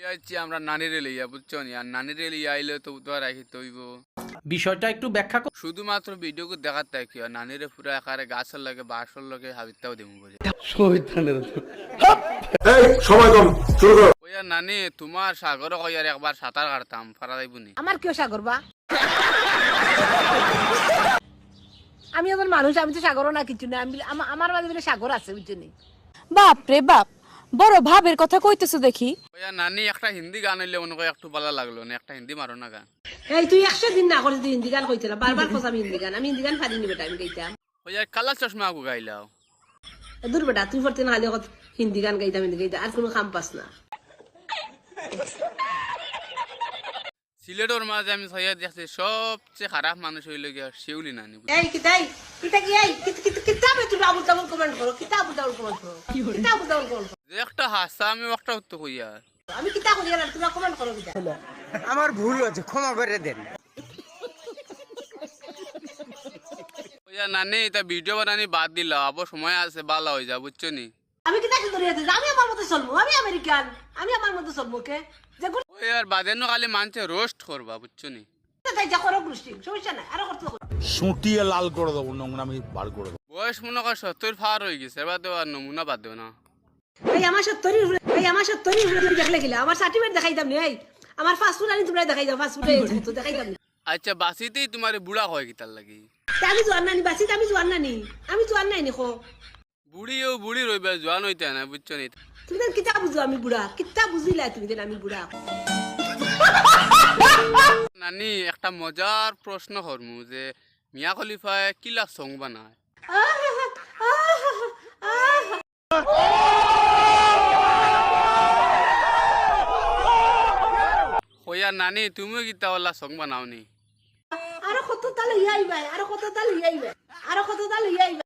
যাচ্ছি আমরা নানিরে লইয়া বুঝছো নি, আর নানিরে লইয়া আইলে তো তো রাখিতে হইব। বিষয়টা একটু ব্যাখ্যা কর। শুধুমাত্র ভিডিওকে দেখাতে কি আর নানিরে পুরো একারে গাছের লাগে বাসর লাগে হাবিতাও দেবো বলে। সময় কম, শুরু করো। ওই আর নানি তোমার সাগর কই আর একবার সাঁতার কাটতাম পারা যাইব নি? আমার কেউ সাগর বা আমি এখন মানুষ, আমি তো সাগরও না কিছু না। আমার মাঝে বলে সাগর আছে বুঝছো নি। বাপ রে বাপ, বড় ভাবের কথা কইতেছো দেখি। ওই আর নানি একটা হিন্দি গান হইলে মনে হয় একটু ভালো লাগলো না, একটা হিন্দি মারো না গান। এই তুই 100 দিন না করে তুই হিন্দি গান কইছিলা, বারবার কস আমি হিন্দি গান পারিনি বেটা, আমি গাইতাম। ওই আর কালা চশমা আগু গাইলাও। দূর বেটা, তুই পড়তে না হলে হিন্দি গান গাইতাম আর কোনো কাম পাস না। সিলেটের মাঝে আমি সহিয়া দেখছি সবচেয়ে খারাপ মানুষ হইল গিয়া শিউলি নানি। এই কিতাই কিতা কি এই কিতাবে তুই আবুল তাবুল কমেন্ট করো, কিতাবুল তাবুল কমেন্ট করো, কিতাবুল তাবুল কমেন্ট করো। যে একটা হাসা আমি একটা হতো কইয়া। আমি কিতা করি আর তোমরা কমেন্ট করো কিতা। আমার ভুল হচ্ছে, ক্ষমা করে দেন। ওই আর নানি এটা ভিডিও বানানি বাদ দিলা, আবার সময় আছে ভালো হয়ে যা বুঝছো নি। আমি কিতা কি ধরে আছি, আমি আমার মতো চলবো, আমি আমেরিকান, আমি আমার মতো চলবো কে যে ওই আর বাদেন খালি মানুষে রোস্ট করবা বুঝছো নি। তাই যা করো গোষ্ঠী সমস্যা নাই, আরো করতে সুটিয়ে লাল করে দেবো, নোংরামি বার করে দেবো। বয়স মনে কর 70 পার হয়ে গেছে, এবার তো আর নমুনা বাদ দেও না। এই আমার 70 দেখলে গেলে আমার সার্টিফিকেট দেখাইতাম নি। এই আমার ফাস্টফুড আনি তোমরা দেখাই দাও, ফাস্টফুডে তো দেখাইতাম নি। আচ্ছা বাসিতেই তোমার বুড়া হয় কি তার লাগি? আমি জোয়ান নানি বাসি, আমি জোয়ান নানি, আমি জোয়ান নাই নিখো। বুড়িও বুড়ি রইবে, জোয়ান হইতে না বুঝছো নি। তুমি দেন কিতা বুঝো আমি বুড়া, কিতা বুঝিলা তুমি দেন আমি বুড়া। নানি একটা মজার প্রশ্ন করমু যে মিয়া খলিফায় কিলা সং বানায়? কইয়া নানি তুমিও কিতা ওলা সং বানাও নি? আরো কত তালে ইয়াইবা, আরো কত তালে ইয়াইবা, আরো কত তালে ইয়াইবা।